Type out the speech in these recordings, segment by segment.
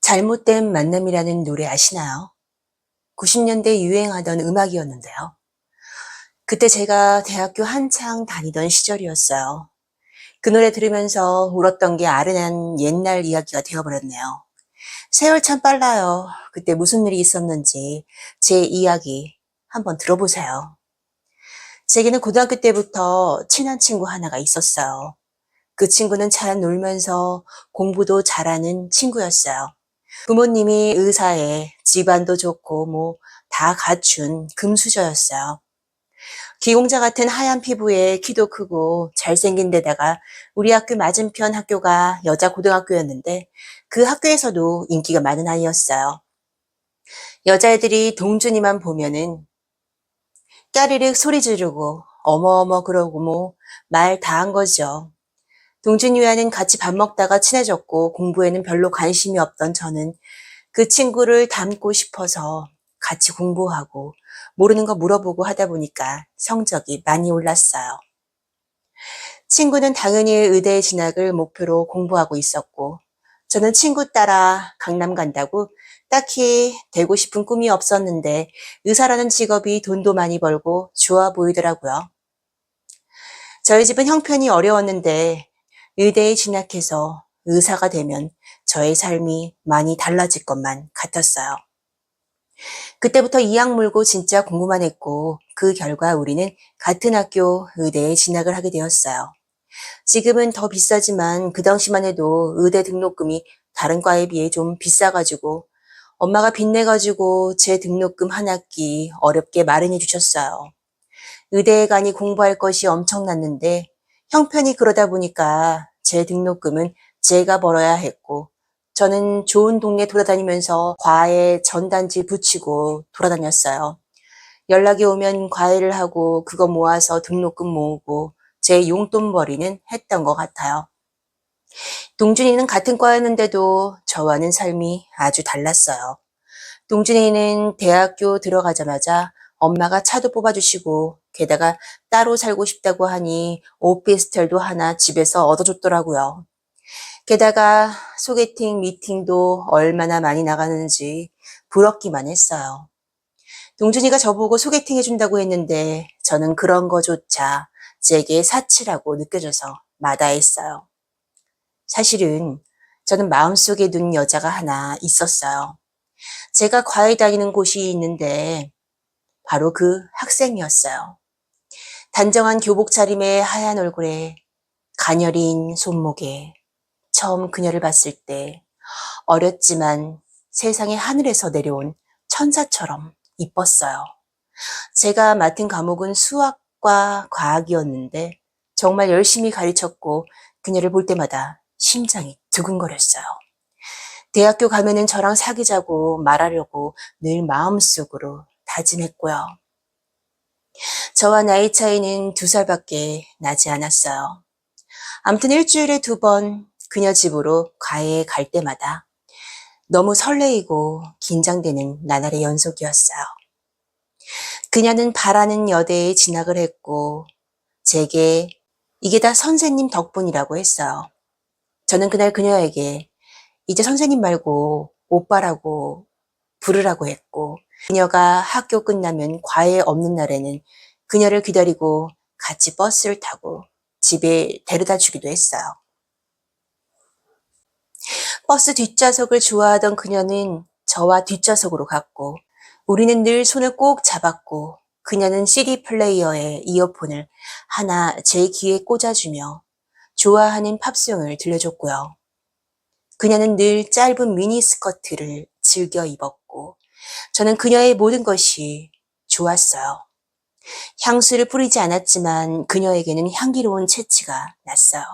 잘못된 만남이라는 노래 아시나요? 90년대 유행하던 음악이었는데요. 그때 제가 대학교 한창 다니던 시절이었어요. 그 노래 들으면서 울었던 게 아련한 옛날 이야기가 되어버렸네요. 세월 참 빨라요. 그때 무슨 일이 있었는지 제 이야기 한번 들어보세요. 제게는 고등학교 때부터 친한 친구 하나가 있었어요. 그 친구는 잘 놀면서 공부도 잘하는 친구였어요. 부모님이 의사에 집안도 좋고 다 갖춘 금수저였어요. 기공자 같은 하얀 피부에 키도 크고 잘생긴 데다가 우리 학교 맞은편 학교가 여자 고등학교였는데 그 학교에서도 인기가 많은 아이였어요. 여자애들이 동준이만 보면은 까르륵 소리 지르고 어머어머 그러고 말 다 한 거죠. 동준이와는 같이 밥 먹다가 친해졌고 공부에는 별로 관심이 없던 저는 그 친구를 닮고 싶어서 같이 공부하고 모르는 거 물어보고 하다 보니까 성적이 많이 올랐어요. 친구는 당연히 의대 진학을 목표로 공부하고 있었고 저는 친구 따라 강남 간다고 딱히 되고 싶은 꿈이 없었는데 의사라는 직업이 돈도 많이 벌고 좋아 보이더라고요. 저희 집은 형편이 어려웠는데 의대에 진학해서 의사가 되면 저의 삶이 많이 달라질 것만 같았어요. 그때부터 이악 물고 진짜 공부만 했고 그 결과 우리는 같은 학교 의대에 진학을 하게 되었어요. 지금은 더 비싸지만 그 당시만 해도 의대 등록금이 다른 과에 비해 좀 비싸가지고 엄마가 빚내가지고 제 등록금 한 학기 어렵게 마련해 주셨어요. 의대에 가니 공부할 것이 엄청났는데 형편이 그러다 보니까 제 등록금은 제가 벌어야 했고 저는 좋은 동네 돌아다니면서 과외 전단지 붙이고 돌아다녔어요. 연락이 오면 과외를 하고 그거 모아서 등록금 모으고 제 용돈벌이는 했던 것 같아요. 동준이는 같은 과였는데도 저와는 삶이 아주 달랐어요. 동준이는 대학교 들어가자마자 엄마가 차도 뽑아주시고 게다가 따로 살고 싶다고 하니 오피스텔도 하나 집에서 얻어줬더라고요. 게다가 소개팅, 미팅도 얼마나 많이 나가는지 부럽기만 했어요. 동준이가 저보고 소개팅 해준다고 했는데 저는 그런 거조차 제게 사치라고 느껴져서 마다했어요. 사실은 저는 마음속에 둔 여자가 하나 있었어요. 제가 과외 다니는 곳이 있는데 바로 그 학생이었어요. 단정한 교복 차림의 하얀 얼굴에 가녀린 손목에 처음 그녀를 봤을 때 어렸지만 세상의 하늘에서 내려온 천사처럼 이뻤어요. 제가 맡은 과목은 수학과 과학이었는데 정말 열심히 가르쳤고 그녀를 볼 때마다 심장이 두근거렸어요. 대학교 가면은 저랑 사귀자고 말하려고 늘 마음속으로 다짐했고요. 저와 나이 차이는 2살밖에 나지 않았어요. 아무튼 일주일에 2번 그녀 집으로 과외에 갈 때마다 너무 설레이고 긴장되는 나날의 연속이었어요. 그녀는 바라는 여대에 진학을 했고 제게 이게 다 선생님 덕분이라고 했어요. 저는 그날 그녀에게 이제 선생님 말고 오빠라고 부르라고 했고 그녀가 학교 끝나면 과외 없는 날에는 그녀를 기다리고 같이 버스를 타고 집에 데려다 주기도 했어요. 버스 뒷좌석을 좋아하던 그녀는 저와 뒷좌석으로 갔고 우리는 늘 손을 꼭 잡았고 그녀는 CD 플레이어에 이어폰을 하나 제 귀에 꽂아주며 좋아하는 팝송을 들려줬고요. 그녀는 늘 짧은 미니스커트를 즐겨 입었고 저는 그녀의 모든 것이 좋았어요. 향수를 뿌리지 않았지만 그녀에게는 향기로운 채취가 났어요.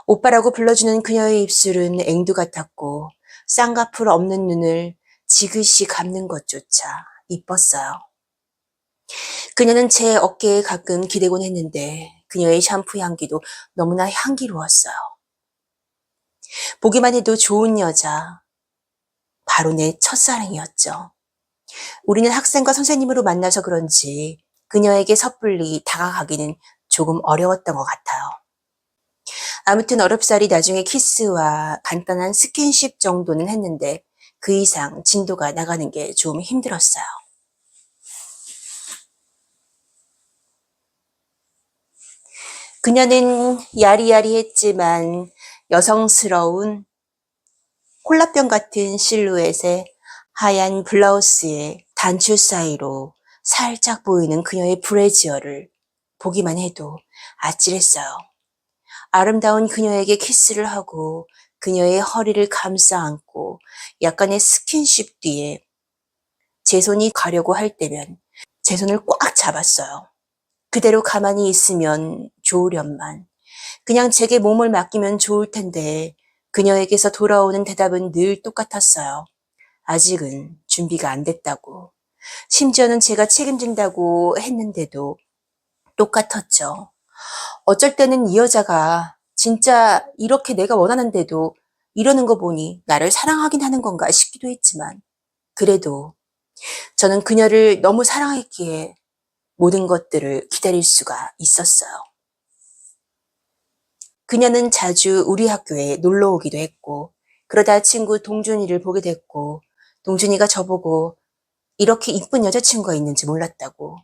오빠라고 불러주는 그녀의 입술은 앵두 같았고 쌍꺼풀 없는 눈을 지그시 감는 것조차 이뻤어요. 그녀는 제 어깨에 가끔 기대곤 했는데 그녀의 샴푸 향기도 너무나 향기로웠어요. 보기만 해도 좋은 여자, 바로 내 첫사랑이었죠. 우리는 학생과 선생님으로 만나서 그런지 그녀에게 섣불리 다가가기는 조금 어려웠던 것 같아요. 아무튼 어렵사리 나중에 키스와 간단한 스킨십 정도는 했는데 그 이상 진도가 나가는 게 좀 힘들었어요. 그녀는 야리야리했지만 여성스러운 콜라병 같은 실루엣의 하얀 블라우스에 단추 사이로 살짝 보이는 그녀의 브래지어를 보기만 해도 아찔했어요. 아름다운 그녀에게 키스를 하고 그녀의 허리를 감싸 안고 약간의 스킨십 뒤에 제 손이 가려고 할 때면 제 손을 꽉 잡았어요. 그대로 가만히 있으면 좋으련만 그냥 제게 몸을 맡기면 좋을 텐데 그녀에게서 돌아오는 대답은 늘 똑같았어요. 아직은 준비가 안 됐다고. 심지어는 제가 책임진다고 했는데도 똑같았죠. 어쩔 때는 이 여자가 진짜 이렇게 내가 원하는데도 이러는 거 보니 나를 사랑하긴 하는 건가 싶기도 했지만 그래도 저는 그녀를 너무 사랑했기에 모든 것들을 기다릴 수가 있었어요. 그녀는 자주 우리 학교에 놀러 오기도 했고 그러다 친구 동준이를 보게 됐고 동준이가 저보고 이렇게 이쁜 여자친구가 있는지 몰랐다고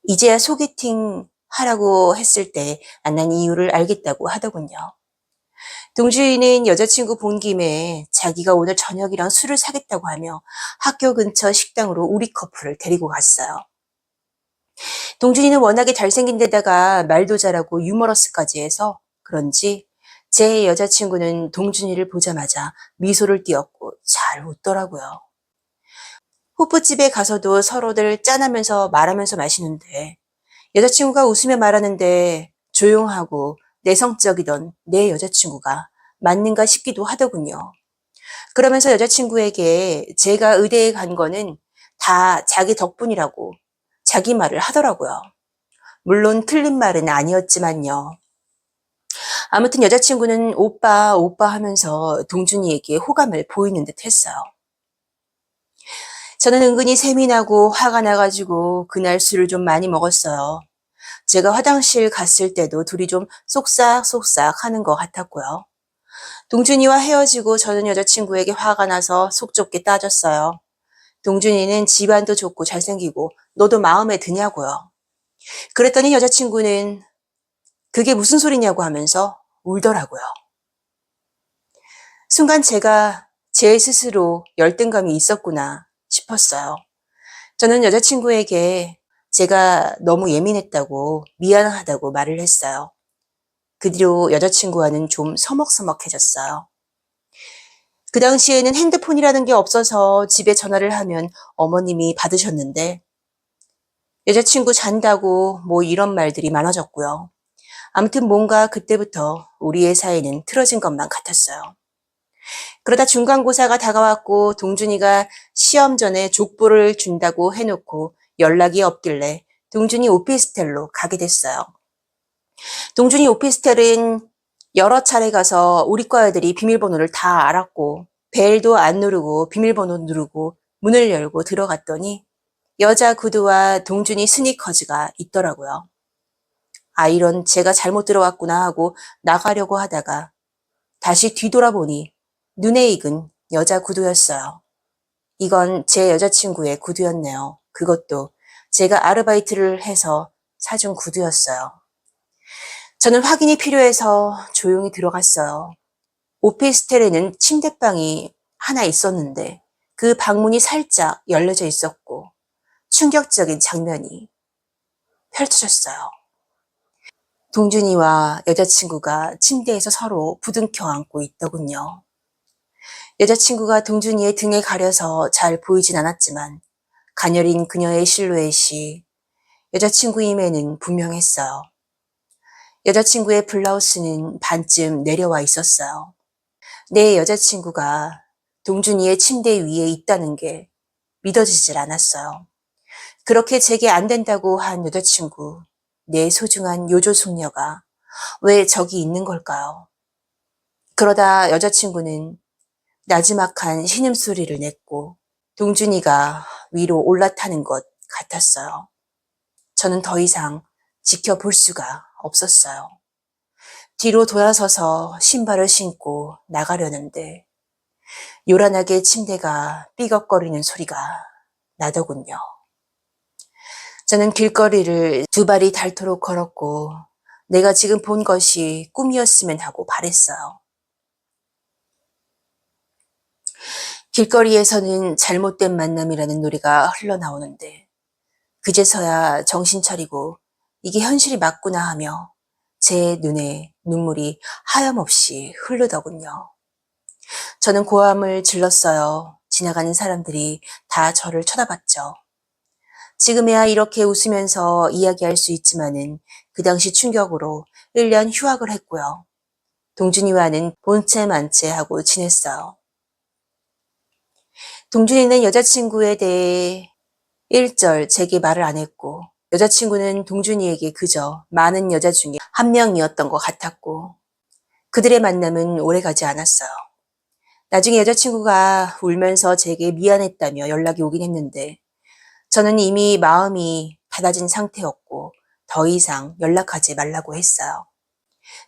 이제야 소개팅 하라고 했을 때 안 난 이유를 알겠다고 하더군요. 동주인은 여자친구 본 김에 자기가 오늘 저녁이랑 술을 사겠다고 하며 학교 근처 식당으로 우리 커플을 데리고 갔어요. 동준이는 워낙에 잘생긴 데다가 말도 잘하고 유머러스까지 해서 그런지 제 여자친구는 동준이를 보자마자 미소를 띄었고 잘 웃더라고요. 호프집에 가서도 서로들 짠하면서 말하면서 마시는데 여자친구가 웃으며 말하는데 조용하고 내성적이던 내 여자친구가 맞는가 싶기도 하더군요. 그러면서 여자친구에게 제가 의대에 간 거는 다 자기 덕분이라고 자기 말을 하더라고요. 물론 틀린 말은 아니었지만요. 아무튼 여자친구는 오빠, 오빠 하면서 동준이에게 호감을 보이는 듯 했어요. 저는 은근히 셈이 나고 화가 나가지고 그날 술을 좀 많이 먹었어요. 제가 화장실 갔을 때도 둘이 좀 쏙싹쏙싹 하는 것 같았고요. 동준이와 헤어지고 저는 여자친구에게 화가 나서 속 좁게 따졌어요. 동준이는 집안도 좋고 잘생기고 너도 마음에 드냐고요. 그랬더니 여자친구는 그게 무슨 소리냐고 하면서 울더라고요. 순간 제가 제 스스로 열등감이 있었구나 싶었어요. 저는 여자친구에게 제가 너무 예민했다고 미안하다고 말을 했어요. 그 뒤로 여자친구와는 좀 서먹서먹해졌어요. 그 당시에는 핸드폰이라는 게 없어서 집에 전화를 하면 어머님이 받으셨는데 여자친구 잔다고 뭐 이런 말들이 많아졌고요. 아무튼 뭔가 그때부터 우리의 사이는 틀어진 것만 같았어요. 그러다 중간고사가 다가왔고 동준이가 시험 전에 족보를 준다고 해놓고 연락이 없길래 동준이 오피스텔로 가게 됐어요. 동준이 오피스텔은 여러 차례 가서 우리 과 애들이 비밀번호를 다 알았고 벨도 안 누르고 비밀번호 누르고 문을 열고 들어갔더니 여자 구두와 동준이 스니커즈가 있더라고요. 아, 이런 제가 잘못 들어왔구나 하고 나가려고 하다가 다시 뒤돌아보니 눈에 익은 여자 구두였어요. 이건 제 여자친구의 구두였네요. 그것도 제가 아르바이트를 해서 사준 구두였어요. 저는 확인이 필요해서 조용히 들어갔어요. 오피스텔에는 침대방이 하나 있었는데 그 방문이 살짝 열려져 있었고 충격적인 장면이 펼쳐졌어요. 동준이와 여자친구가 침대에서 서로 부둥켜 안고 있더군요. 여자친구가 동준이의 등에 가려서 잘 보이진 않았지만 가녀린 그녀의 실루엣이 여자친구임에는 분명했어요. 여자친구의 블라우스는 반쯤 내려와 있었어요. 내 여자친구가 동준이의 침대 위에 있다는 게 믿어지질 않았어요. 그렇게 제게 안 된다고 한 여자친구, 내 소중한 요조숙녀가 왜 저기 있는 걸까요? 그러다 여자친구는 나지막한 신음소리를 냈고 동준이가 위로 올라타는 것 같았어요. 저는 더 이상 지켜볼 수가 없었어요. 뒤로 돌아서서 신발을 신고 나가려는데 요란하게 침대가 삐걱거리는 소리가 나더군요. 저는 길거리를 두 발이 닳도록 걸었고 내가 지금 본 것이 꿈이었으면 하고 바랬어요. 길거리에서는 잘못된 만남이라는 노래가 흘러나오는데 그제서야 정신 차리고 이게 현실이 맞구나 하며 제 눈에 눈물이 하염없이 흐르더군요. 저는 고함을 질렀어요. 지나가는 사람들이 다 저를 쳐다봤죠. 지금에야 이렇게 웃으면서 이야기할 수 있지만은 그 당시 충격으로 1년 휴학을 했고요. 동준이와는 본체 만체 하고 지냈어요. 동준이는 여자친구에 대해 일절 제게 말을 안 했고 여자친구는 동준이에게 그저 많은 여자 중에 한 명이었던 것 같았고 그들의 만남은 오래가지 않았어요. 나중에 여자친구가 울면서 제게 미안했다며 연락이 오긴 했는데 저는 이미 마음이 닫아진 상태였고 더 이상 연락하지 말라고 했어요.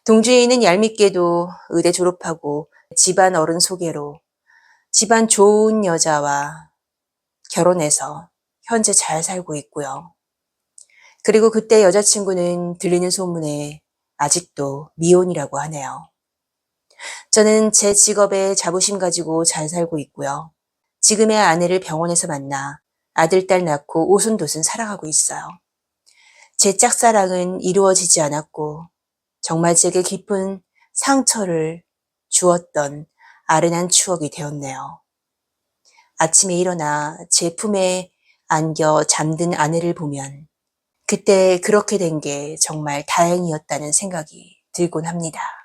동준이는 얄밉게도 의대 졸업하고 집안 어른 소개로 집안 좋은 여자와 결혼해서 현재 잘 살고 있고요. 그리고 그때 여자친구는 들리는 소문에 아직도 미혼이라고 하네요. 저는 제 직업에 자부심 가지고 잘 살고 있고요. 지금의 아내를 병원에서 만나 아들, 딸 낳고 오순도순 살아가고 있어요. 제 짝사랑은 이루어지지 않았고 정말 제게 깊은 상처를 주었던 아련한 추억이 되었네요. 아침에 일어나 제 품에 안겨 잠든 아내를 보면 그때 그렇게 된 게 정말 다행이었다는 생각이 들곤 합니다.